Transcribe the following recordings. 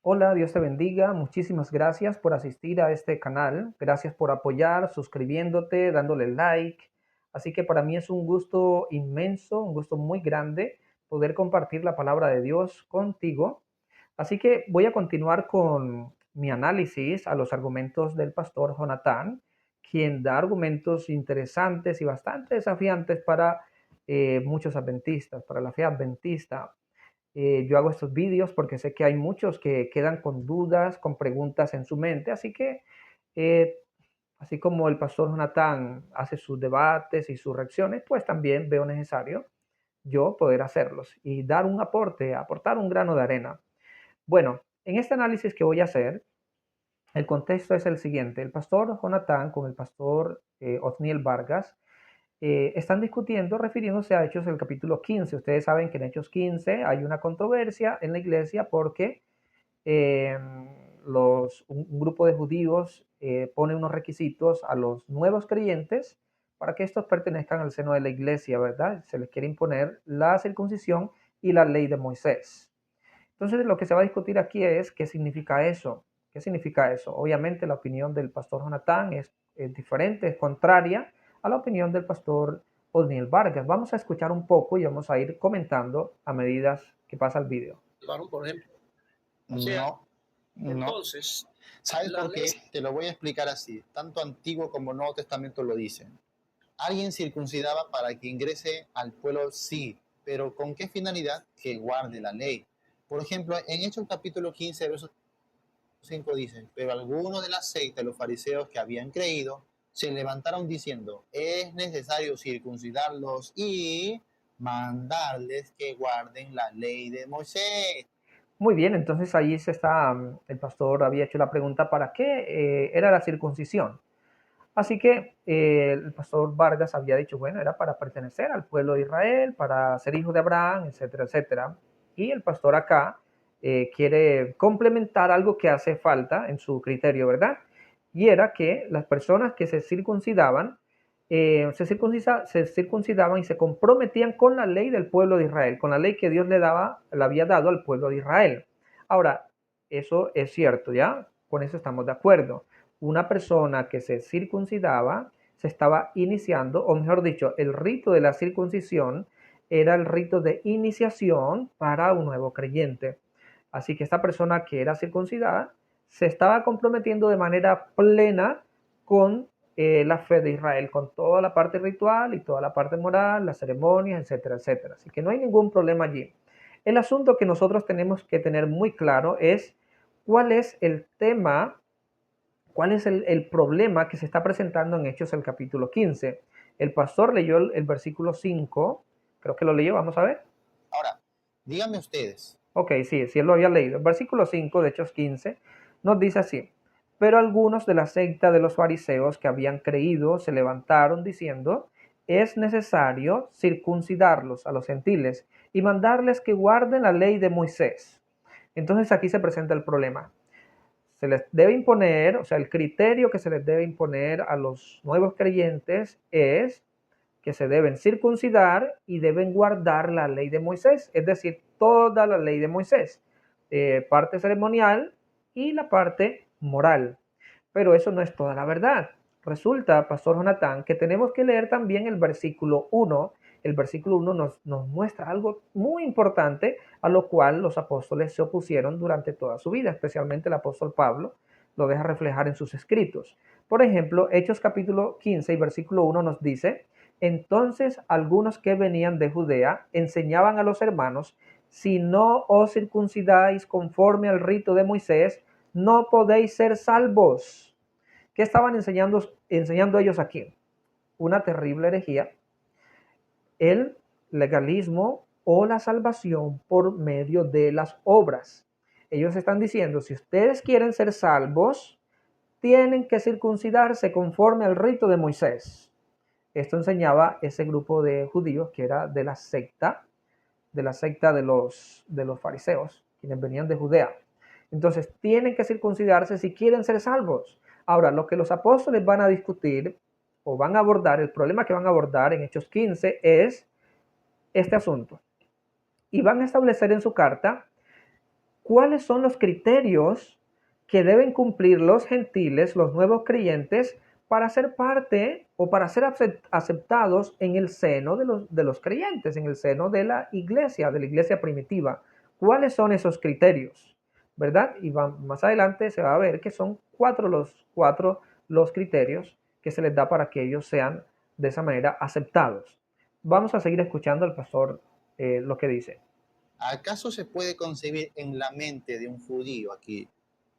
Hola, Dios te bendiga. Muchísimas gracias por asistir a este canal. Gracias por apoyar, suscribiéndote, dándole like. Así que para mí es un gusto inmenso, un gusto muy grande poder compartir la palabra de Dios contigo. Así que voy a continuar con mi análisis a los argumentos del pastor Jonathan, quien da argumentos interesantes y bastante desafiantes para muchos adventistas, para la fe adventista. Yo hago estos vídeos porque sé que hay muchos que quedan con dudas, con preguntas en su mente, así que eh, así como el pastor Jonathan hace sus debates y sus reacciones, pues también veo necesario yo poder hacerlos y dar un aporte, aportar un grano de arena. Bueno, en este análisis que voy a hacer, el contexto es el siguiente. El pastor Jonathan con el pastor Othniel Vargas están discutiendo refiriéndose a Hechos del capítulo 15. Ustedes saben que en Hechos 15 hay una controversia en la iglesia porque eh, un grupo de judíos pone unos requisitos a los nuevos creyentes para que estos pertenezcan al seno de la iglesia, ¿verdad? Se les quiere imponer la circuncisión y la ley de Moisés. Entonces, lo que se va a discutir aquí es qué significa eso. ¿Qué significa eso? Obviamente, la opinión del pastor Jonathan es diferente, es contraria a la opinión del pastor Osniel Vargas. Vamos a escuchar un poco y vamos a ir comentando a medida que pasa el video. Varón, por ejemplo. O sea, No, no. entonces, ¿Sabes la por ley, qué? Te lo voy a explicar así. Tanto Antiguo como Nuevo Testamento lo dicen. Alguien circuncidaba para que ingrese al pueblo, sí, pero ¿con qué finalidad? Que guarde la ley. Por ejemplo, en Hechos capítulo 15, verso 5 dicen, pero algunos de la secta, los fariseos que habían creído, se levantaron diciendo, es necesario circuncidarlos y mandarles que guarden la ley de Moisés. Muy bien, entonces ahí el pastor había hecho la pregunta, ¿para qué era la circuncisión? Así que el pastor Vargas había dicho, bueno, era para pertenecer al pueblo de Israel, para ser hijo de Abraham, etcétera, etcétera. Y el pastor acá quiere complementar algo que hace falta en su criterio, ¿verdad? Y era que las personas que se circuncidaban, se circuncidaban y se comprometían con la ley del pueblo de Israel, con la ley que Dios le había dado al pueblo de Israel. Ahora, eso es cierto, ¿ya? Con eso estamos de acuerdo. Una persona que se circuncidaba se estaba iniciando, o mejor dicho, el rito de la circuncisión era el rito de iniciación para un nuevo creyente. Así que esta persona que era circuncidada se estaba comprometiendo de manera plena con la fe de Israel, con toda la parte ritual y toda la parte moral, las ceremonias, etcétera, etcétera. Así que no hay ningún problema allí. El asunto que nosotros tenemos que tener muy claro es cuál es el tema, cuál es el problema que se está presentando en Hechos el capítulo 15. El pastor leyó el versículo 5, creo que lo leyó, vamos a ver. Ahora, díganme ustedes, Ok, sí, sí, él lo había leído. El versículo 5 de Hechos 15 nos dice así: pero algunos de la secta de los fariseos que habían creído se levantaron diciendo, es necesario circuncidarlos a los gentiles y mandarles que guarden la ley de Moisés. Entonces aquí se presenta el problema. Se les debe imponer, o sea, el criterio que se les debe imponer a los nuevos creyentes es que se deben circuncidar y deben guardar la ley de Moisés, es decir, toda la ley de Moisés, parte ceremonial y la parte moral. Pero eso no es toda la verdad. Resulta, Pastor Jonathan, que tenemos que leer también el versículo 1. El versículo 1 nos muestra algo muy importante a lo cual los apóstoles se opusieron durante toda su vida, especialmente el apóstol Pablo lo deja reflejar en sus escritos. Por ejemplo, Hechos capítulo 15 y versículo 1 nos dice, entonces algunos que venían de Judea enseñaban a los hermanos, si no os circuncidáis conforme al rito de Moisés, no podéis ser salvos. ¿Qué estaban enseñando ellos aquí? Una terrible herejía, el legalismo o la salvación por medio de las obras. Ellos están diciendo, si ustedes quieren ser salvos, tienen que circuncidarse conforme al rito de Moisés. Esto enseñaba ese grupo de judíos que era de la secta de los fariseos, quienes venían de Judea. Entonces, tienen que circuncidarse si quieren ser salvos. Ahora, lo que los apóstoles van a discutir o van a abordar, el problema que van a abordar en Hechos 15 es este asunto. Y van a establecer en su carta ¿cuáles son los criterios que deben cumplir los gentiles, los nuevos creyentes, para ser parte o para ser aceptados en el seno de los creyentes, en el seno de la iglesia primitiva? ¿Cuáles son esos criterios? ¿Verdad? Y más adelante se va a ver que son cuatro los criterios que se les da para que ellos sean de esa manera aceptados. Vamos a seguir escuchando al pastor lo que dice. ¿Acaso se puede concebir en la mente de un judío aquí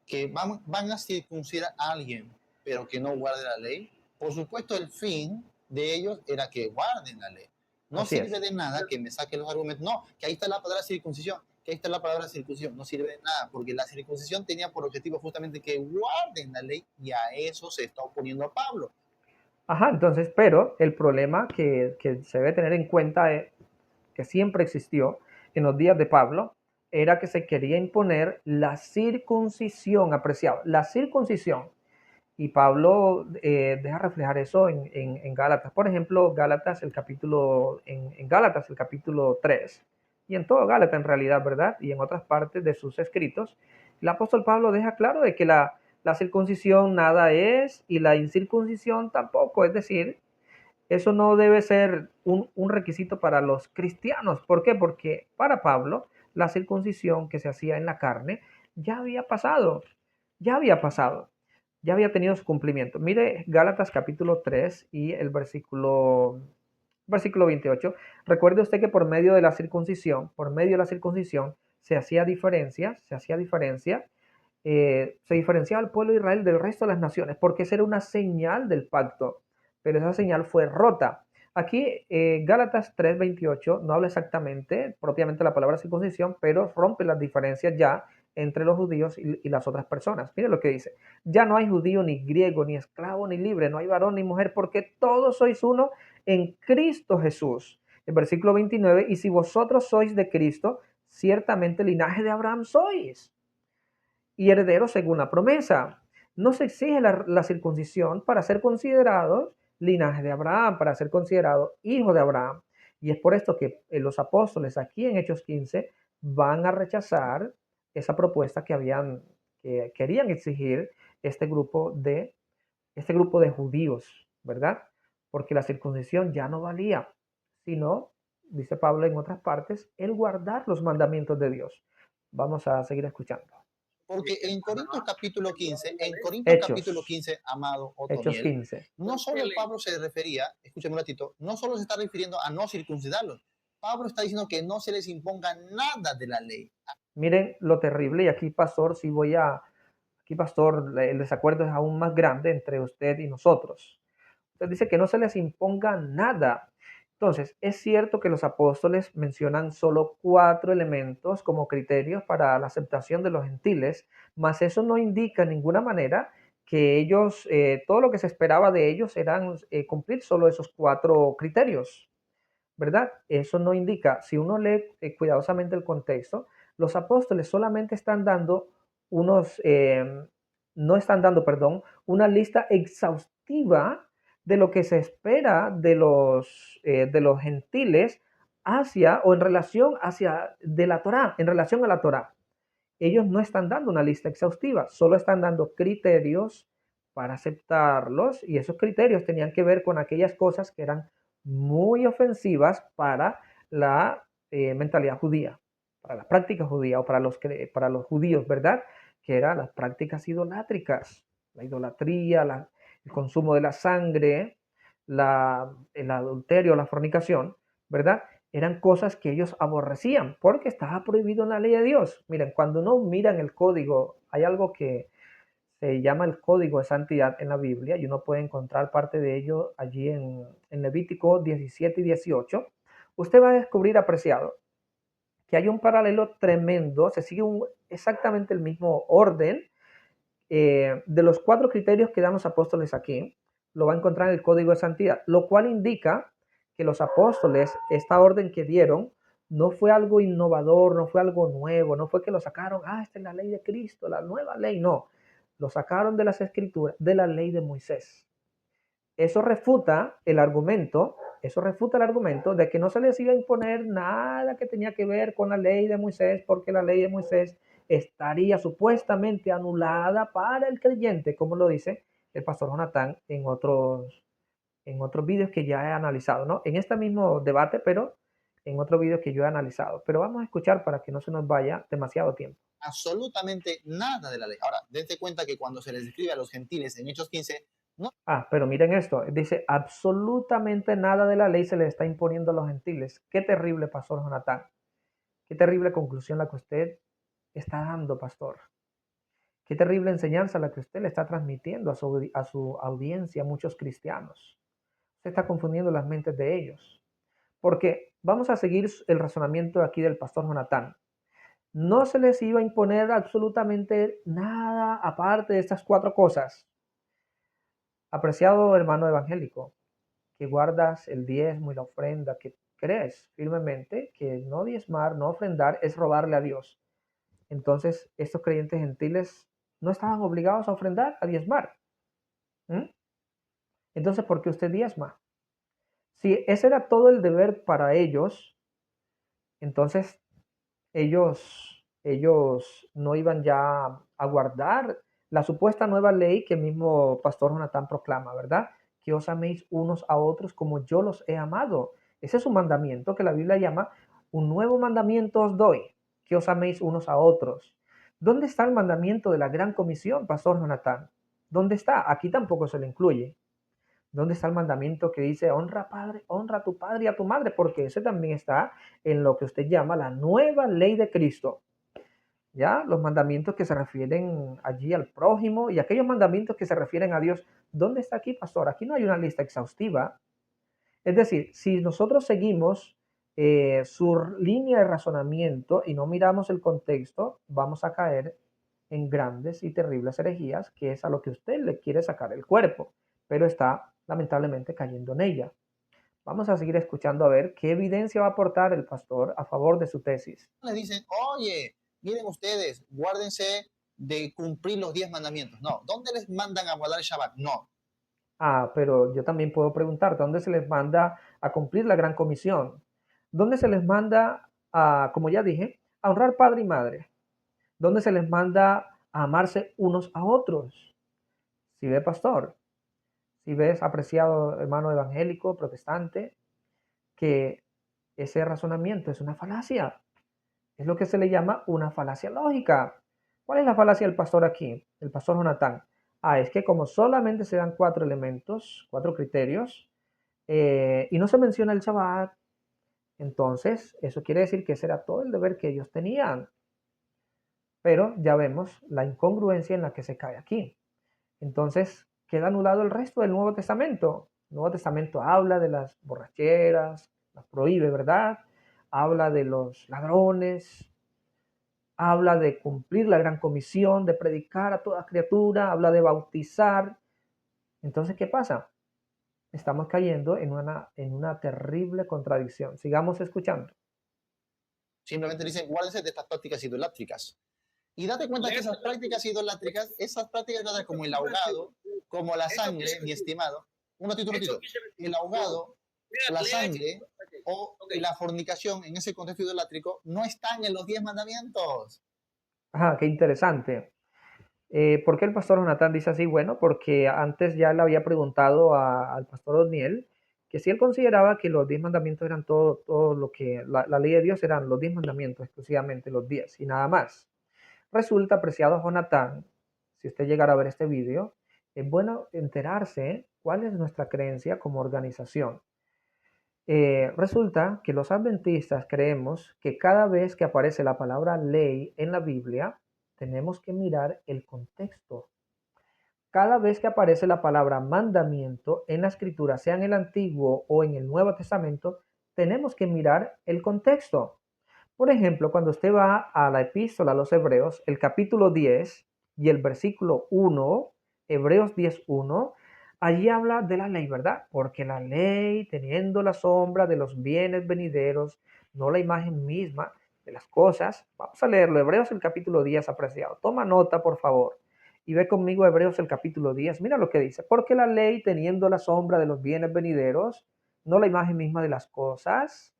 que van a circuncidar a alguien, pero que no guarde la ley? Por supuesto, el fin de ellos era que guarden la ley. No Así sirve es. de nada que me saquen los argumentos. No, que ahí está la palabra circuncisión, que ahí está la palabra circuncisión. No sirve de nada, porque la circuncisión tenía por objetivo justamente que guarden la ley, y a eso se está oponiendo a Pablo. Ajá, entonces, pero el problema que se debe tener en cuenta, que siempre existió en los días de Pablo, era que se quería imponer la circuncisión, apreciado, la circuncisión. Y Pablo deja reflejar eso en Gálatas. Por ejemplo, en Gálatas el capítulo 3, y en todo Gálatas en realidad, ¿verdad? Y en otras partes de sus escritos, el apóstol Pablo deja claro de que la circuncisión nada es y la incircuncisión tampoco. Es decir, eso no debe ser un requisito para los cristianos. ¿Por qué? Porque para Pablo la circuncisión que se hacía en la carne ya había pasado, ya había pasado, ya había tenido su cumplimiento. Mire Gálatas capítulo 3 y el versículo 28. Recuerde usted que por medio de la circuncisión se hacía diferencia, se diferenciaba el pueblo de Israel del resto de las naciones, porque esa era una señal del pacto, pero esa señal fue rota. Aquí Gálatas 3:28 no habla exactamente, propiamente la palabra circuncisión, pero rompe las diferencias ya entre los judíos y las otras personas. Mire lo que dice: ya no hay judío ni griego, ni esclavo ni libre, no hay varón ni mujer, porque todos sois uno en Cristo Jesús. El versículo 29, y si vosotros sois de Cristo, ciertamente linaje de Abraham sois y herederos según la promesa. No se exige la circuncisión para ser considerados linaje de Abraham, para ser considerado hijo de Abraham. Y es por esto que los apóstoles aquí en Hechos 15 van a rechazar esa propuesta que querían exigir este este grupo de judíos, ¿verdad? Porque la circuncisión ya no valía, sino, dice Pablo en otras partes, el guardar los mandamientos de Dios. Vamos a seguir escuchando. Porque en Corintios capítulo Hechos, 15, amado Hechos Otoniel, 15. no solo Pablo se refería, escúchame un ratito, no solo se está refiriendo a no circuncidarlos. Pablo está diciendo que no se les imponga nada de la ley. Miren lo terrible, y aquí, pastor, aquí, pastor, el desacuerdo es aún más grande entre usted y nosotros. Usted dice que no se les imponga nada. Entonces, es cierto que los apóstoles mencionan solo 4 elementos como criterios para la aceptación de los gentiles, mas eso no indica en ninguna manera que ellos, todo lo que se esperaba de ellos eran cumplir solo esos 4 criterios, ¿verdad? Eso no indica, si uno lee cuidadosamente el contexto, los apóstoles solamente están dando unos, no están dando, perdón, una lista exhaustiva de lo que se espera de los gentiles hacia o en relación hacia de la Torá, en relación a la Torá. Ellos no están dando una lista exhaustiva, solo están dando criterios para aceptarlos, y esos criterios tenían que ver con aquellas cosas que eran muy ofensivas para la mentalidad judía, para la práctica judía o para los judíos, ¿verdad? Que eran las prácticas idolátricas, la idolatría, el consumo de la sangre, el adulterio, la fornicación, ¿verdad? Eran cosas que ellos aborrecían porque estaba prohibido en la ley de Dios. Miren, cuando uno mira en el código, hay algo que se llama el código de santidad en la Biblia, y uno puede encontrar parte de ello allí en Levítico 17 y 18. Usted va a descubrir, apreciado, que hay un paralelo tremendo, se sigue exactamente el mismo orden de los 4 criterios que dan los apóstoles aquí. Lo va a encontrar en el código de santidad, lo cual indica que los apóstoles, esta orden que dieron, no fue algo innovador, no fue algo nuevo, no fue que lo sacaron, esta es la ley de Cristo, la nueva ley, no. Lo sacaron de las escrituras, de la ley de Moisés. Eso refuta el argumento de que no se les iba a imponer nada que tenía que ver con la ley de Moisés, porque la ley de Moisés estaría supuestamente anulada para el creyente, como lo dice el pastor Jonathan en otros vídeos que ya he analizado, ¿no? En este mismo debate, pero en otro vídeo que yo he analizado. Pero vamos a escuchar para que no se nos vaya demasiado tiempo. Absolutamente nada de la ley. Ahora, dense cuenta que cuando se les describe a los gentiles en Hechos 15, no Pero miren esto, dice, absolutamente nada de la ley se le está imponiendo a los gentiles. Qué terrible, pastor Jonathan. Qué terrible conclusión la que usted está dando, pastor. Qué terrible enseñanza la que usted le está transmitiendo a su audiencia, a muchos cristianos. Usted está confundiendo las mentes de ellos. Porque vamos a seguir el razonamiento aquí del pastor Jonathan. No se les iba a imponer absolutamente nada aparte de estas cuatro cosas. Apreciado hermano evangélico, que guardas el diezmo y la ofrenda, que crees firmemente que no diezmar, no ofrendar es robarle a Dios. Entonces, estos creyentes gentiles no estaban obligados a ofrendar, a diezmar. ¿Mm? Entonces, ¿por qué usted diezma? Si ese era todo el deber para ellos, entonces ellos no iban ya a guardar la supuesta nueva ley que el mismo pastor Jonathan proclama, ¿verdad? Que os améis unos a otros como yo los he amado. Ese es un mandamiento que la Biblia llama un nuevo mandamiento os doy, que os améis unos a otros. ¿Dónde está el mandamiento de la gran comisión, pastor Jonathan? ¿Dónde está? Aquí tampoco se le incluye. ¿Dónde está el mandamiento que dice honra padre, honra a tu padre y a tu madre? Porque ese también está en lo que usted llama la nueva ley de Cristo. ¿Ya? Los mandamientos que se refieren allí al prójimo y aquellos mandamientos que se refieren a Dios. ¿Dónde está aquí, pastor? Aquí no hay una lista exhaustiva. Es decir, si nosotros seguimos su línea de razonamiento y no miramos el contexto, vamos a caer en grandes y terribles herejías, que es a lo que usted le quiere sacar el cuerpo, pero está lamentablemente cayendo en ella. Vamos a seguir escuchando a ver qué evidencia va a aportar el pastor a favor de su tesis. les dicen, oye, miren ustedes, guárdense de cumplir los 10 mandamientos. No, ¿dónde les mandan a guardar el Shabbat? No. Pero yo también puedo preguntar, ¿dónde se les manda a cumplir la gran comisión? ¿Dónde se les manda a, como ya dije, a honrar padre y madre? ¿Dónde se les manda a amarse unos a otros? Si ve, pastor, si ves, apreciado hermano evangélico, protestante, que ese razonamiento es una falacia. Es lo que se le llama una falacia lógica. ¿Cuál es la falacia del pastor aquí? El pastor Jonathan. Es que como solamente se dan cuatro elementos, cuatro criterios, y no se menciona el Shabbat, entonces eso quiere decir que ese era todo el deber que ellos tenían. Pero ya vemos la incongruencia en la que se cae aquí. Entonces queda anulado el resto del Nuevo Testamento. El Nuevo Testamento habla de las borracheras, las prohíbe, ¿verdad? Habla de los ladrones, habla de cumplir la gran comisión, de predicar a toda criatura, habla de bautizar. Entonces, ¿qué pasa? Estamos cayendo en una terrible contradicción. Sigamos escuchando. Simplemente dicen, guárdense de estas prácticas idolátricas. Y date cuenta que esas prácticas idolátricas, esas prácticas como el ahogado, como la sangre, mi estimado, un ratito, el ahogado, la sangre o la fornicación en ese contexto idolátrico no están en los 10 mandamientos. Qué interesante. ¿Por qué el pastor Jonathan dice así? Bueno, porque antes ya le había preguntado al pastor Odniel que si él consideraba que los 10 mandamientos eran todo lo que la ley de Dios eran los 10 mandamientos, exclusivamente los 10 y nada más. Resulta, apreciado Jonathan, si usted llegara a ver este vídeo, es bueno enterarse cuál es nuestra creencia como organización. Resulta que los adventistas creemos que cada vez que aparece la palabra ley en la Biblia, tenemos que mirar el contexto. Cada vez que aparece la palabra mandamiento en la escritura, sea en el Antiguo o en el Nuevo Testamento, tenemos que mirar el contexto. Por ejemplo, cuando usted va a la epístola a los Hebreos, el capítulo 10 y el versículo 1, Hebreos 10:1, allí habla de la ley, ¿verdad? Porque la ley, teniendo la sombra de los bienes venideros, no la imagen misma de las cosas. Vamos a leerlo, Hebreos el capítulo 10, apreciado. Toma nota, por favor. Y ve conmigo Hebreos el capítulo 10. Mira lo que dice. Porque la ley, teniendo la sombra de los bienes venideros, no la imagen misma de las cosas.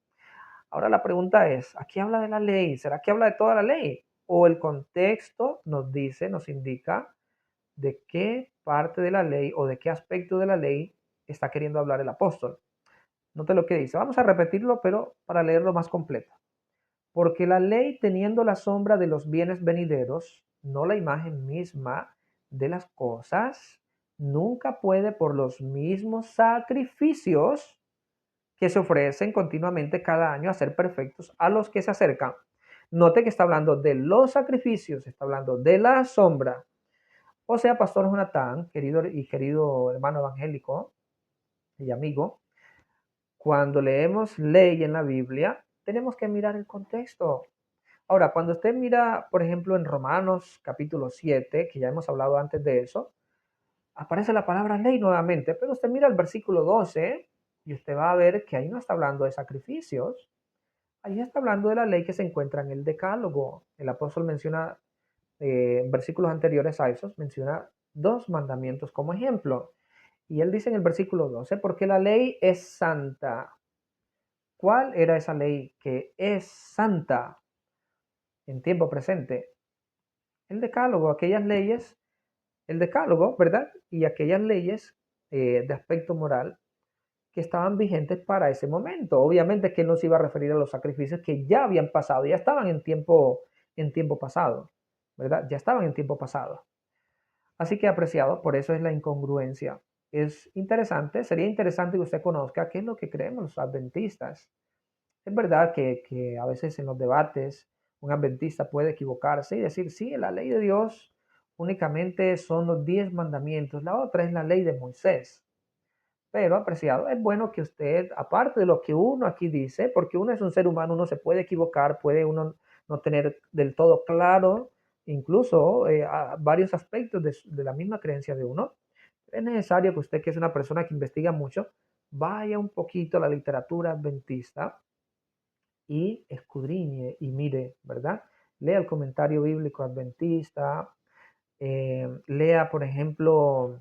Ahora la pregunta es, ¿aquí habla de la ley? ¿Será que habla de toda la ley? o el contexto nos dice, nos indica de qué parte de la ley o de qué aspecto de la ley está queriendo hablar el apóstol. Note lo que dice. Vamos a repetirlo, pero para leerlo más completo. Porque la ley, teniendo la sombra de los bienes venideros, no la imagen misma de las cosas, nunca puede por los mismos sacrificios que se ofrecen continuamente cada año a ser perfectos a los que se acercan. Note que está hablando de los sacrificios, está hablando de la sombra. O sea, Pastor Jonathan, querido hermano evangélico y amigo, cuando leemos ley en la Biblia, tenemos que mirar el contexto. Ahora, cuando usted mira, por ejemplo, en Romanos capítulo 7, que ya hemos hablado antes de eso, aparece la palabra ley nuevamente, pero usted mira el versículo 12 y usted va a ver que ahí no está hablando de sacrificios, ahí está hablando de la ley que se encuentra en el Decálogo. El apóstol menciona, en versículos anteriores a esos, menciona dos mandamientos como ejemplo. Y él dice en el versículo 12, porque la ley es santa. ¿Cuál era esa ley que es santa en tiempo presente? El decálogo, aquellas leyes, el decálogo, ¿verdad? Y aquellas leyes de aspecto moral que estaban vigentes para ese momento. Obviamente que no se iba a referir a los sacrificios que ya habían pasado, ya estaban en tiempo pasado, ¿verdad? Ya estaban en tiempo pasado. Así que apreciado, por eso es la incongruencia. Es interesante, sería interesante que usted conozca qué es lo que creemos los adventistas. Es verdad que a veces en los debates un adventista puede equivocarse y decir, sí, la ley de Dios únicamente son los 10 mandamientos, la otra es la ley de Moisés. Pero, apreciado, es bueno que usted, aparte de lo que uno aquí dice, porque uno es un ser humano, uno se puede equivocar, puede uno no tener del todo claro, incluso varios aspectos de la misma creencia de uno. Es necesario que usted, que es una persona que investiga mucho, vaya un poquito a la literatura adventista y escudriñe y mire, ¿verdad? Lea el comentario bíblico adventista, lea, por ejemplo,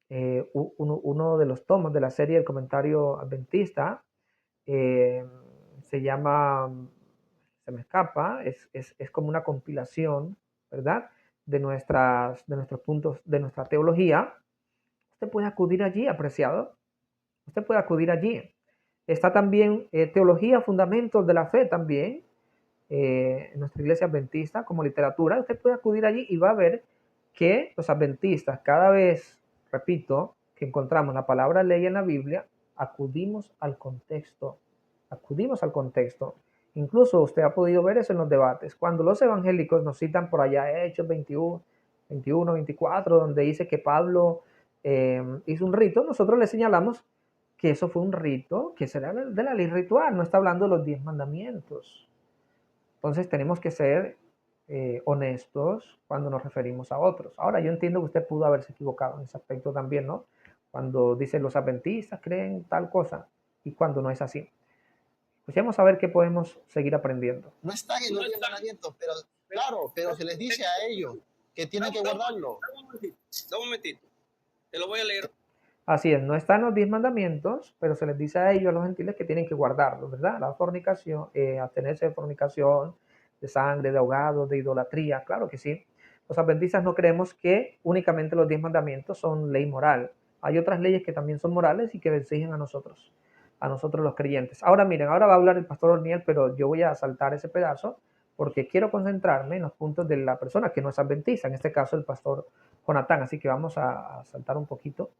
uno de los tomos de la serie El comentario adventista, eh, se llama, se me escapa, es como una compilación, ¿verdad? De nuestros puntos, de nuestra teología. Usted puede acudir allí, apreciado. Usted puede acudir allí. Está también Teología, Fundamentos de la Fe también, en nuestra iglesia adventista como literatura. Usted puede acudir allí y va a ver que los adventistas, cada vez, repito, que encontramos la palabra ley en la Biblia, acudimos al contexto. Acudimos al contexto. Incluso usted ha podido ver eso en los debates. Cuando los evangélicos nos citan por allá Hechos 21, 24, donde dice que Pablo hizo un rito, nosotros le señalamos que eso fue un rito que será de la ley ritual, no está hablando de los 10 mandamientos. Entonces tenemos que ser honestos cuando nos referimos a otros. Ahora, yo entiendo que usted pudo haberse equivocado en ese aspecto también, ¿no? Cuando dice los adventistas creen tal cosa y cuando no es así. Pues vamos a ver qué podemos seguir aprendiendo. No están en los 10 mandamientos, pero claro, pero se les dice a ellos que tienen que guardarlo. Da un momentito. Te lo voy a leer. Así es, no están los 10 mandamientos, pero se les dice a ellos, a los gentiles, que tienen que guardarlos, ¿verdad? La fornicación, abstenerse de fornicación, de sangre, de ahogado, de idolatría, claro que sí. Los adventistas no creemos que únicamente los 10 mandamientos son ley moral. Hay otras leyes que también son morales y que exigen a nosotros los creyentes. Ahora miren, ahora va a hablar el pastor Orniel, pero yo voy a saltar ese pedazo porque quiero concentrarme en los puntos de la persona que no es adventista, en este caso el pastor Jonathan, así que vamos a saltar un poquito.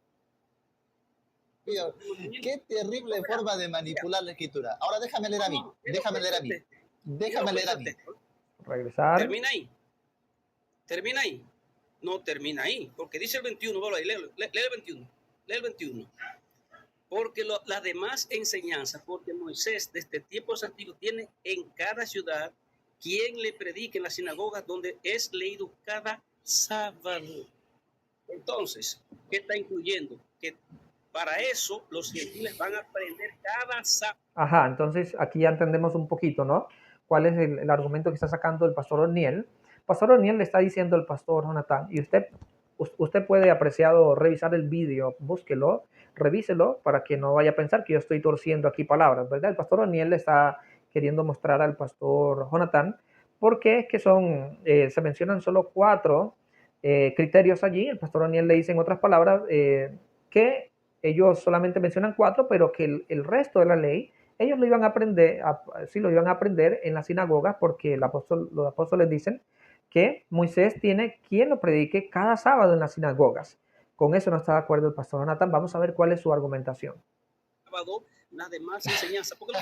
Qué terrible forma de manipular la escritura. Ahora déjame leer a mí. Déjame leer a mí. Déjame leer a mí. Regresar. Termina ahí. Termina ahí. No termina ahí. Porque dice el 21. Bueno, ahí, lee el 21. Lee el 21. Porque las demás enseñanzas, porque Moisés desde tiempos antiguos tiene en cada ciudad quien le predique en las sinagogas donde es leído cada sábado. Entonces, ¿qué está incluyendo? Que para eso los gentiles van a aprender cada sábado. Ajá, entonces aquí ya entendemos un poquito, ¿no? ¿Cuál es el argumento que está sacando el pastor O'Neill? Pastor O'Neill le está diciendo al pastor Jonathan, y usted puede, apreciado, revisar el vídeo, búsquelo, revíselo para que no vaya a pensar que yo estoy torciendo aquí palabras, ¿verdad? El pastor O'Neill le está queriendo mostrar al pastor Jonathan porque es que se mencionan solo 4 criterios allí. El pastor Oniel le dice en otras palabras que ellos solamente mencionan 4, pero que el resto de la ley ellos lo iban a aprender, sí lo iban a aprender en las sinagogas, porque los apóstoles dicen que Moisés tiene quien lo predique cada sábado en las sinagogas. Con eso no está de acuerdo el pastor Jonathan. Vamos a ver cuál es su argumentación. Sábado, las demás enseñanzas. Porque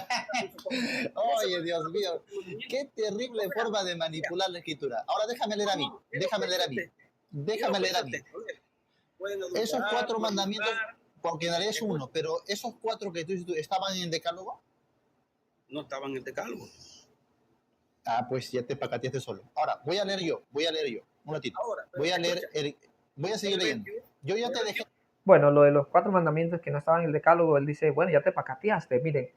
Oye, Dios mío, qué terrible forma de manipular la escritura. Ahora déjame leer a mí, déjame leer a mí, déjame leer a mí. Esos 4 mandamientos, porque en realidad es uno, pero esos 4 que tú dices, ¿estaban en el decálogo? no estaban en el decálogo. Ah, pues ya te pacateaste solo. Ahora, voy a leer yo, un ratito. Ahora, pero Voy a leer, escucha, voy a seguir el leyendo. 21, Yo ya te dejé. Bueno, lo de los 4 mandamientos que no estaban en el decálogo, él dice, bueno, ya te pacateaste. Miren,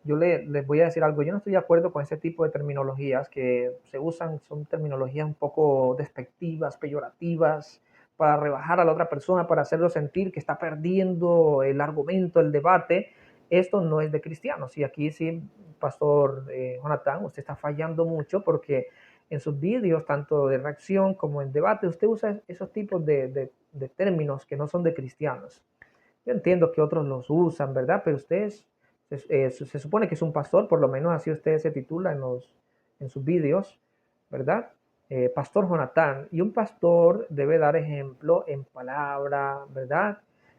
yo les voy a decir algo. Yo no estoy de acuerdo con ese tipo de terminologías que se usan, son terminologías un poco despectivas, peyorativas, para rebajar a la otra persona, para hacerlo sentir que está perdiendo el argumento, el debate. Esto no es de cristianos. Y aquí sí, Pastor Jonathan, usted está fallando mucho, porque en sus vídeos, tanto de reacción como en debate, usted usa esos tipos de términos que no son de cristianos. Yo entiendo que otros los usan, ¿verdad? Pero usted se supone que es un pastor, por lo menos así usted se titula en sus vídeos, ¿verdad? Pastor Jonathan. Y un pastor debe dar ejemplo en palabra, ¿verdad?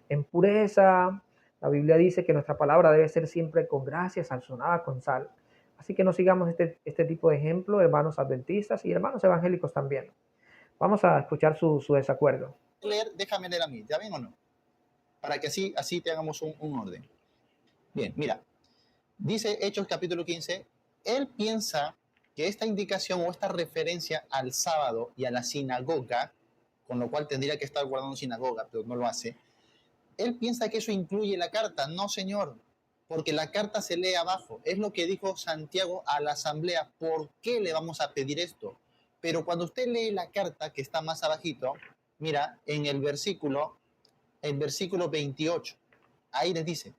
En pureza. La Biblia dice que nuestra palabra debe ser siempre con gracia, sazonada con sal. Así que no sigamos este tipo de ejemplo, hermanos adventistas y hermanos evangélicos también. Vamos a escuchar su desacuerdo. Déjame leer a mí, ¿ya ven o no? Para que así tengamos un orden. Bien, mira, dice Hechos capítulo 15, él piensa que esta indicación o esta referencia al sábado y a la sinagoga, con lo cual tendría que estar guardando sinagoga, pero no lo hace, él piensa que eso incluye la carta. No, señor, porque la carta se lee abajo. Es lo que dijo Santiago a la asamblea. ¿Por qué le vamos a pedir esto? Pero cuando usted lee la carta que está más abajito, mira, en el versículo 28, ahí les dice,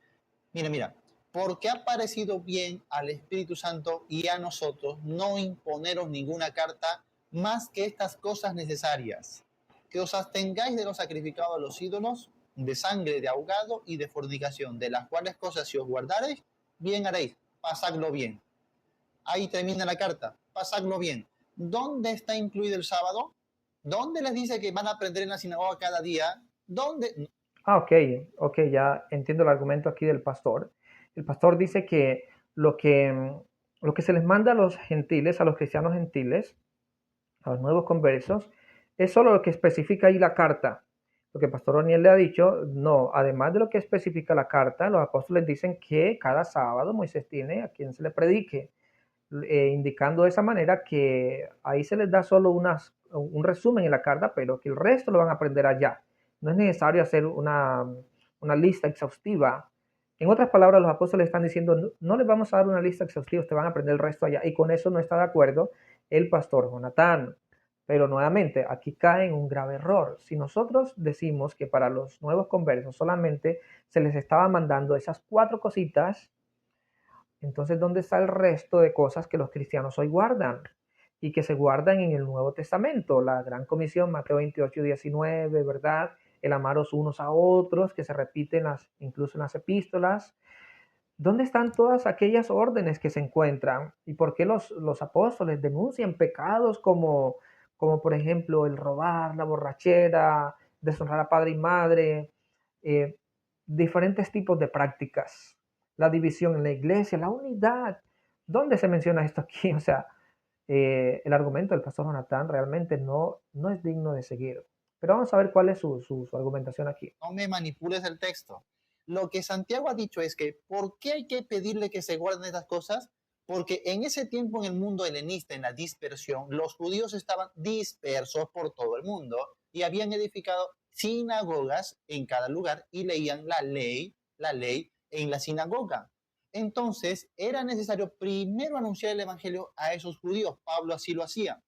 mira, porque ha parecido bien al Espíritu Santo y a nosotros no imponeros ninguna carta más que estas cosas necesarias, que os abstengáis de los sacrificados a los ídolos, de sangre de ahogado y de fornicación, de las cuales cosas si os guardareis, bien haréis, pasadlo bien. Ahí termina la carta, pasadlo bien. ¿Dónde está incluido el sábado? ¿Dónde les dice que van a aprender en la sinagoga cada día? ¿Dónde? Ok, ya entiendo el argumento aquí del pastor. El pastor dice que lo que, lo que se les manda a los gentiles, a los cristianos gentiles, a los nuevos conversos, es solo lo que especifica ahí la carta. Lo que el pastor Oniel le ha dicho, no, además de lo que especifica la carta, los apóstoles dicen que cada sábado Moisés tiene a quien se le predique, indicando de esa manera que ahí se les da solo un resumen en la carta, pero que el resto lo van a aprender allá. No es necesario hacer una lista exhaustiva. En otras palabras, los apóstoles están diciendo, no, no les vamos a dar una lista exhaustiva, ustedes van a aprender el resto allá. Y con eso no está de acuerdo el pastor Jonathan. Pero nuevamente, aquí cae en un grave error. Si nosotros decimos que para los nuevos conversos solamente se les estaba mandando esas 4 cositas, entonces, ¿dónde está el resto de cosas que los cristianos hoy guardan? Y que se guardan en el Nuevo Testamento, la Gran Comisión, Mateo 28, 19, ¿verdad? El amaros unos a otros, que se repiten incluso en las epístolas. ¿Dónde están todas aquellas órdenes que se encuentran? ¿Y por qué los apóstoles denuncian pecados como por ejemplo el robar, la borrachera, deshonrar a padre y madre, eh, diferentes tipos de prácticas, la división en la iglesia, la unidad? ¿Dónde se menciona esto aquí? O sea, el argumento del pastor Jonathan realmente no es digno de seguir. Pero vamos a ver cuál es su argumentación aquí. No me manipules el texto. Lo que Santiago ha dicho es que, ¿por qué hay que pedirle que se guarden estas cosas? Porque en ese tiempo en el mundo helenista, en la dispersión, los judíos estaban dispersos por todo el mundo y habían edificado sinagogas en cada lugar y leían la ley en la sinagoga. Entonces, era necesario primero anunciar el evangelio a esos judíos. Pablo así lo hacía.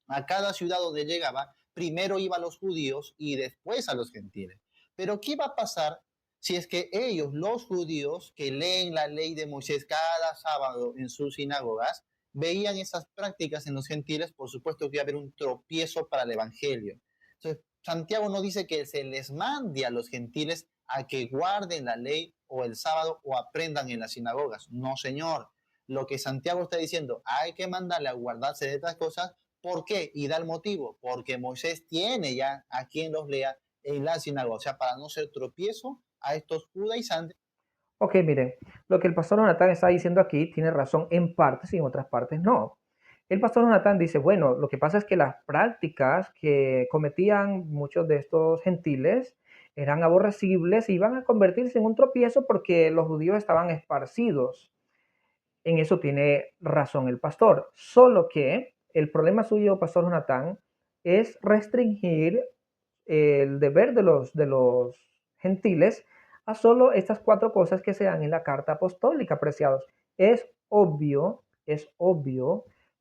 A cada ciudad donde llegaba, primero iba a los judíos y después a los gentiles. Pero ¿qué va a pasar si es que ellos, los judíos, que leen la ley de Moisés cada sábado en sus sinagogas, veían esas prácticas en los gentiles, por supuesto que iba a haber un tropiezo para el evangelio. Entonces, Santiago no dice que se les mande a los gentiles a que guarden la ley o el sábado o aprendan en las sinagogas. No, señor. Lo que Santiago está diciendo, hay que mandarle a guardarse de estas cosas. ¿Por qué? Y da el motivo. Porque Moisés tiene ya a quien los lea en la sinagoga. O sea, para no ser tropiezo a estos judaizantes. Ok, miren, lo que el pastor Jonathan está diciendo aquí tiene razón en partes y en otras partes no. El pastor Jonathan dice, bueno, lo que pasa es que las prácticas que cometían muchos de estos gentiles eran aborrecibles y iban a convertirse en un tropiezo porque los judíos estaban esparcidos. En eso tiene razón el pastor. Solo que el problema suyo, pastor Jonathan, es restringir el deber de los gentiles a solo estas cuatro cosas que se dan en la carta apostólica, apreciados. Es obvio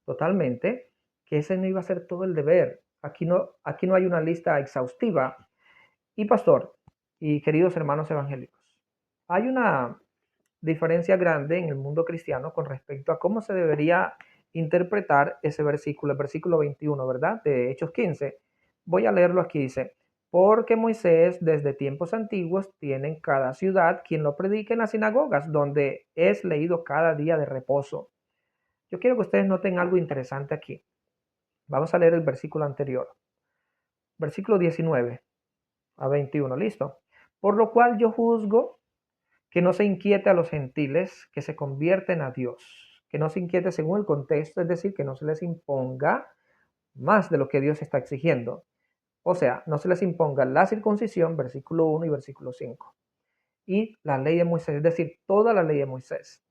totalmente que ese no iba a ser todo el deber. Aquí no hay una lista exhaustiva. Y pastor, y queridos hermanos evangélicos, hay una diferencia grande en el mundo cristiano con respecto a cómo se debería interpretar ese versículo, el versículo 21, ¿verdad? De Hechos 15. Voy a leerlo aquí, dice, porque Moisés desde tiempos antiguos tiene en cada ciudad quien lo predique en las sinagogas, donde es leído cada día de reposo. Yo quiero que ustedes noten algo interesante aquí. Vamos a leer el versículo anterior. Versículo 19 a 21, ¿listo? Por lo cual yo juzgo que no se inquiete a los gentiles que se convierten a Dios, que no se inquiete según el contexto, es decir, que no se les imponga más de lo que Dios está exigiendo. O sea, no se les imponga la circuncisión, versículo 1 y versículo 5, y la ley de Moisés, es decir, toda la ley de Moisés.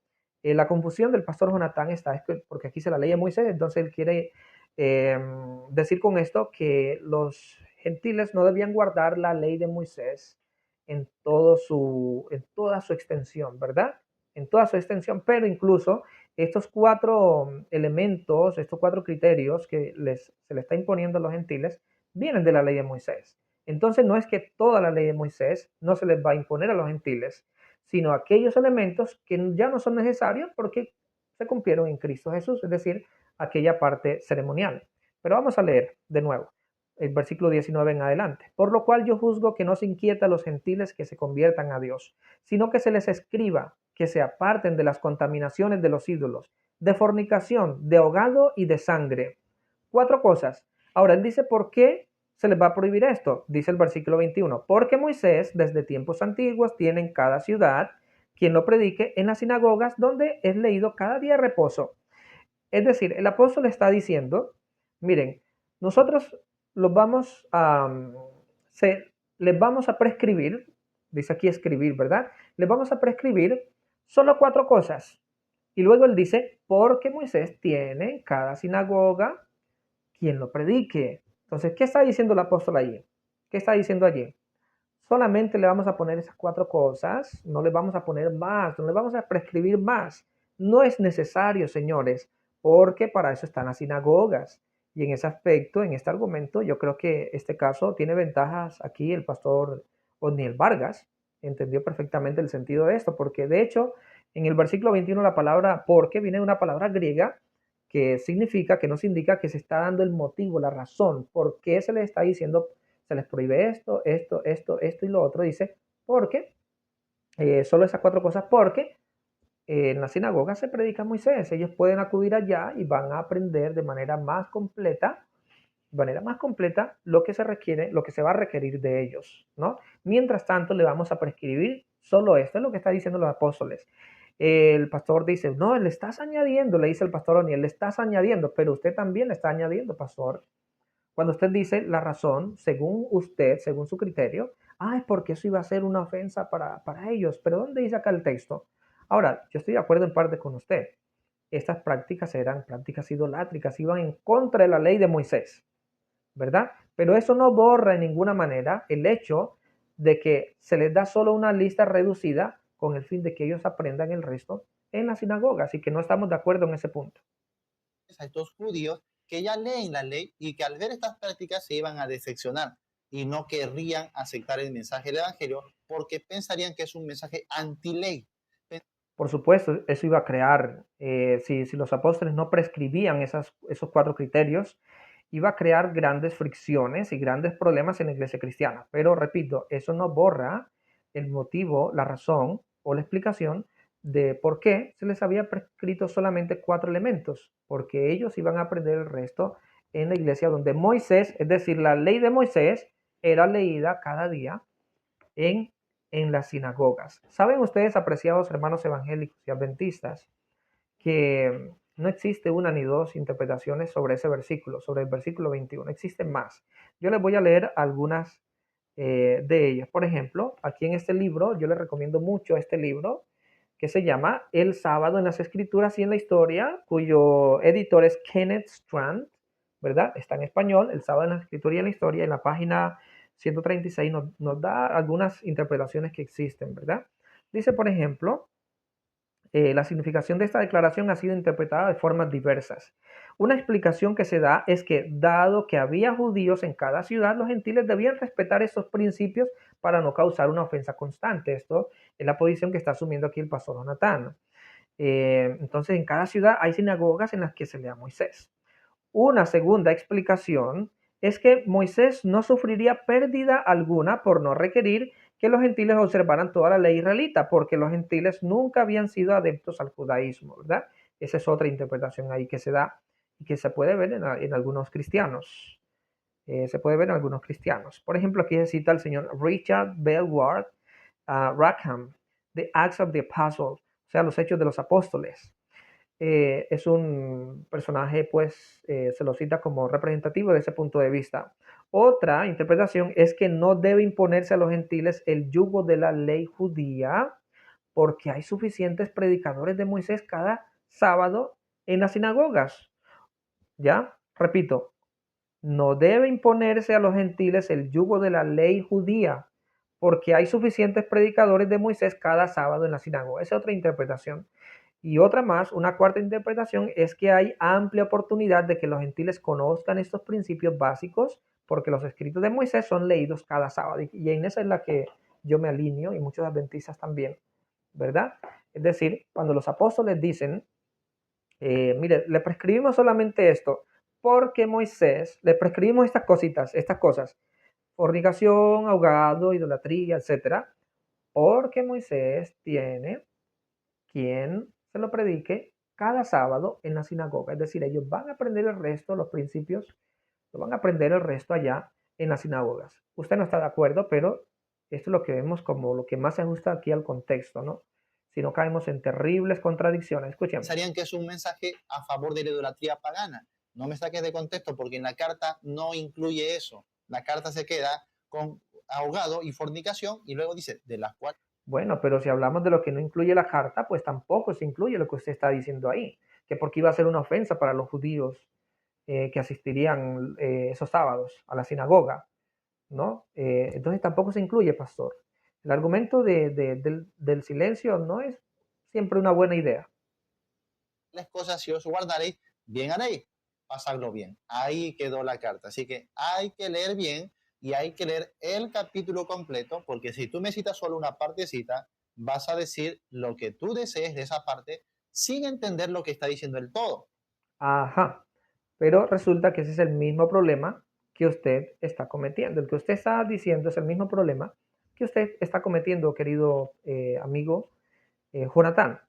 La confusión del pastor Jonathan está, porque aquí dice la ley de Moisés, entonces él quiere decir con esto que los gentiles no debían guardar la ley de Moisés en toda su extensión, ¿verdad? En toda su extensión, pero incluso estos cuatro elementos, estos cuatro criterios que se le está imponiendo a los gentiles, vienen de la ley de Moisés. Entonces no es que toda la ley de Moisés no se les va a imponer a los gentiles, sino aquellos elementos que ya no son necesarios porque se cumplieron en Cristo Jesús, es decir, aquella parte ceremonial. Pero vamos a leer de nuevo el versículo 19 en adelante. Por lo cual yo juzgo que no se inquieta a los gentiles que se conviertan a Dios, sino que se les escriba que se aparten de las contaminaciones de los ídolos, de fornicación, de ahogado y de sangre. Cuatro cosas. Ahora él dice, ¿por qué se les va a prohibir esto? Dice el versículo 21, porque Moisés desde tiempos antiguos tiene en cada ciudad quien lo predique en las sinagogas donde es leído cada día de reposo. Es decir, el apóstol está diciendo, miren, nosotros los vamos a, les vamos a prescribir, dice aquí escribir, ¿verdad? Les vamos a prescribir solo cuatro cosas. Y luego él dice, porque Moisés tiene en cada sinagoga quien lo predique. Entonces, ¿qué está diciendo el apóstol allí? ¿Qué está diciendo allí? Solamente le vamos a poner esas cuatro cosas, no le vamos a poner más, no le vamos a prescribir más. No es necesario, señores, porque para eso están las sinagogas. Y en ese aspecto, en este argumento, yo creo que este caso tiene ventajas aquí el pastor Oniel Vargas. Entendió perfectamente el sentido de esto, porque de hecho, en el versículo 21 la palabra porque viene de una palabra griega que significa, que nos indica que se está dando el motivo, la razón, por qué se le está diciendo se les prohíbe esto y lo otro, dice, porque, solo esas cuatro cosas, porque en la sinagoga se predica Moisés, ellos pueden acudir allá y van a aprender de manera más completa lo que se requiere, lo que se va a requerir de ellos, ¿no? Mientras tanto, le vamos a prescribir solo esto, es lo que está diciendo los apóstoles. El pastor dice, no, le estás añadiendo, le dice el pastor Oniel, le estás añadiendo, pero usted también le está añadiendo, pastor. Cuando usted dice la razón, según usted, según su criterio, es porque eso iba a ser una ofensa para ellos. Pero ¿dónde dice acá el texto? Ahora, yo estoy de acuerdo en parte con usted. Estas prácticas eran prácticas idolátricas, iban en contra de la ley de Moisés, ¿verdad? Pero eso no borra en ninguna manera el hecho de que se les da solo una lista reducida con el fin de que ellos aprendan el resto en la sinagoga. Así que no estamos de acuerdo en ese punto. A estos judíos que ya leen la ley y que al ver estas prácticas se iban a decepcionar y no querrían aceptar el mensaje del Evangelio porque pensarían que es un mensaje anti-ley. Por supuesto, eso iba a crear, si los apóstoles no prescribían esos 4 criterios, iba a crear grandes fricciones y grandes problemas en la iglesia cristiana. Pero repito, eso no borra el motivo, la razón o la explicación de por qué se les había prescrito solamente 4 elementos, porque ellos iban a aprender el resto en la iglesia donde Moisés, es decir, la ley de Moisés, era leída cada día en, en las sinagogas. ¿Saben ustedes, apreciados hermanos evangélicos y adventistas, que no existe una ni dos interpretaciones sobre ese versículo, sobre el versículo 21? Existen más. Yo les voy a leer algunas de ellas. Por ejemplo, aquí en este libro, yo les recomiendo mucho este libro que se llama El sábado en las escrituras y en la historia, cuyo editor es Kenneth Strand, ¿verdad? Está en español, El sábado en la escritura y en la historia, en la página 136 nos da algunas interpretaciones que existen, ¿verdad? Dice, por ejemplo, la significación de esta declaración ha sido interpretada de formas diversas. Una explicación que se da es que, dado que había judíos en cada ciudad, los gentiles debían respetar esos principios para no causar una ofensa constante. Esto es la posición que está asumiendo aquí el pastor Jonathan. Entonces, en cada ciudad hay sinagogas en las que se lea Moisés. Una segunda explicación es que Moisés no sufriría pérdida alguna por no requerir que los gentiles observaran toda la ley israelita, porque los gentiles nunca habían sido adeptos al judaísmo, ¿verdad? Esa es otra interpretación ahí que se da y que se puede ver en algunos cristianos. Se puede ver en algunos cristianos. Por ejemplo, aquí se cita al señor Richard Belward Rackham, The Acts of the Apostles, o sea, los hechos de los apóstoles. Es un personaje, pues, se lo cita como representativo de ese punto de vista. Otra interpretación es que no debe imponerse a los gentiles el yugo de la ley judía, porque hay suficientes predicadores de Moisés cada sábado en las sinagogas. ¿Ya? Repito, no debe imponerse a los gentiles el yugo de la ley judía, porque hay suficientes predicadores de Moisés cada sábado en la sinagoga. Esa es otra interpretación. Y otra más, una cuarta interpretación, es que hay amplia oportunidad de que los gentiles conozcan estos principios básicos, porque los escritos de Moisés son leídos cada sábado. Y en esa es la que yo me alineo, y muchos adventistas también, ¿verdad? Es decir, cuando los apóstoles dicen, mire, le prescribimos solamente esto, porque Moisés, le prescribimos estas cosas, fornicación, ahogado, idolatría, etcétera, porque Moisés tiene quien se lo predique cada sábado en la sinagoga. Es decir, ellos van a aprender el resto, los principios, lo van a aprender el resto allá en las sinagogas. Usted no está de acuerdo, pero esto es lo que vemos como lo que más se ajusta aquí al contexto, ¿no? Si no caemos en terribles contradicciones. Escuchemos. Pensarían que es un mensaje a favor de la idolatría pagana. No me saques de contexto porque en la carta no incluye eso. La carta se queda con ahogado y fornicación y luego dice, de las cuales Bueno, pero si hablamos de lo que no incluye la carta, pues tampoco se incluye lo que usted está diciendo ahí, que porque iba a ser una ofensa para los judíos que asistirían esos sábados a la sinagoga, ¿no? Entonces tampoco se incluye, pastor. El argumento del silencio no es siempre una buena idea. cosas si os guardaréis, bien haréis, pasadlo bien. Ahí quedó la carta. Así que hay que leer bien y hay que leer el capítulo completo, porque si tú me citas solo una partecita, vas a decir lo que tú desees de esa parte sin entender lo que está diciendo el todo. Ajá. Pero resulta que ese es el mismo problema que usted está cometiendo. El que usted está diciendo es el mismo problema que usted está cometiendo, querido amigo Jonathan.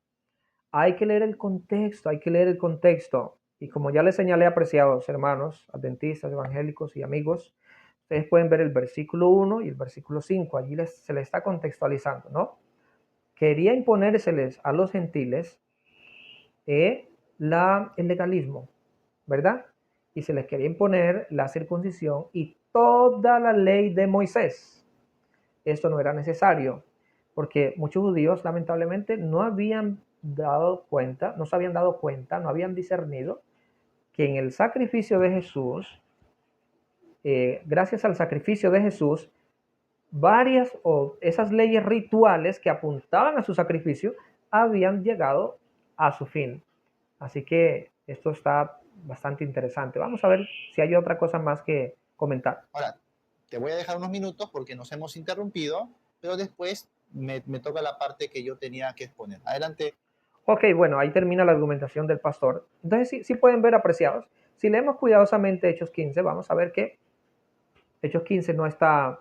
Hay que leer el contexto, hay que leer el contexto. Y como ya les señalé, apreciados hermanos, adventistas, evangélicos y amigos, ustedes pueden ver el versículo 1 y el versículo 5. Allí se les está contextualizando, ¿no? Quería imponérseles a los gentiles el legalismo, ¿verdad? Y se les quería imponer la circuncisión y toda la ley de Moisés. Esto no era necesario, porque muchos judíos lamentablemente no habían dado cuenta, no se habían dado cuenta, no habían discernido que en el sacrificio de Jesús, gracias al sacrificio de Jesús, varias o esas leyes rituales que apuntaban a su sacrificio habían llegado a su fin. Así que esto está bastante interesante. Vamos a ver si hay otra cosa más que comentar. Ahora, te voy a dejar unos minutos porque nos hemos interrumpido, pero después me toca la parte que yo tenía que exponer. Adelante, Ok, bueno, ahí termina la argumentación del pastor. Entonces, sí pueden ver, apreciados. Si leemos cuidadosamente Hechos 15, vamos a ver que Hechos 15 no está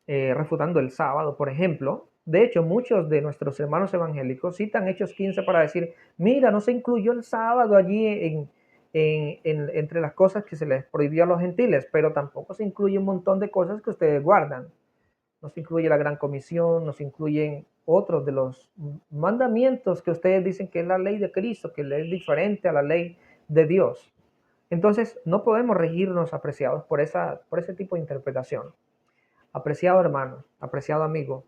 refutando el sábado, por ejemplo. De hecho, muchos de nuestros hermanos evangélicos citan Hechos 15 para decir, mira, no se incluyó el sábado allí entre las cosas que se les prohibió a los gentiles, pero tampoco se incluye un montón de cosas que ustedes guardan. No se incluye la gran comisión, no se incluyen otros de los mandamientos que ustedes dicen que es la ley de Cristo, que es diferente a la ley de Dios. Entonces, no podemos regirnos, apreciados, por ese tipo de interpretación. Apreciado hermano, apreciado amigo,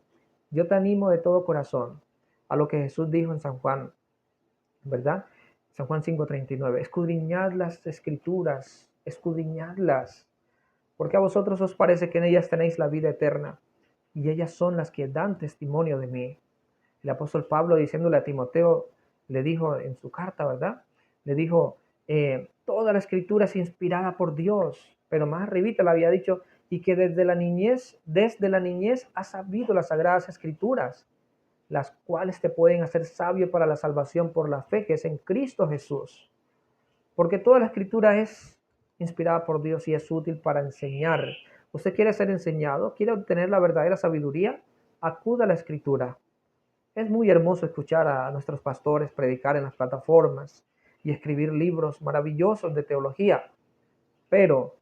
yo te animo de todo corazón a lo que Jesús dijo en San Juan, ¿verdad? San Juan 5:39, escudriñad las escrituras, escudriñadlas, porque a vosotros os parece que en ellas tenéis la vida eterna, y ellas son las que dan testimonio de mí. El apóstol Pablo, diciéndole a Timoteo, le dijo en su carta, ¿verdad? Le dijo, toda la escritura es inspirada por Dios, pero más arribita le había dicho, y que desde la niñez has sabido las sagradas escrituras, las cuales te pueden hacer sabio para la salvación por la fe que es en Cristo Jesús. Porque toda la escritura es inspirada por Dios y es útil para enseñar. ¿Usted quiere ser enseñado? ¿Quiere obtener la verdadera sabiduría? Acuda a la escritura. Es muy hermoso escuchar a nuestros pastores predicar en las plataformas y escribir libros maravillosos de teología, pero,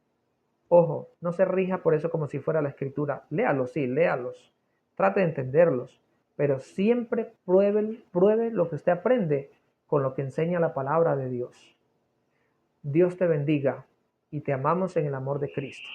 ojo, no se rija por eso como si fuera la escritura. Léalos, sí, léalos. Trate de entenderlos, pero siempre pruebe lo que usted aprende con lo que enseña la palabra de Dios. Dios te bendiga y te amamos en el amor de Cristo.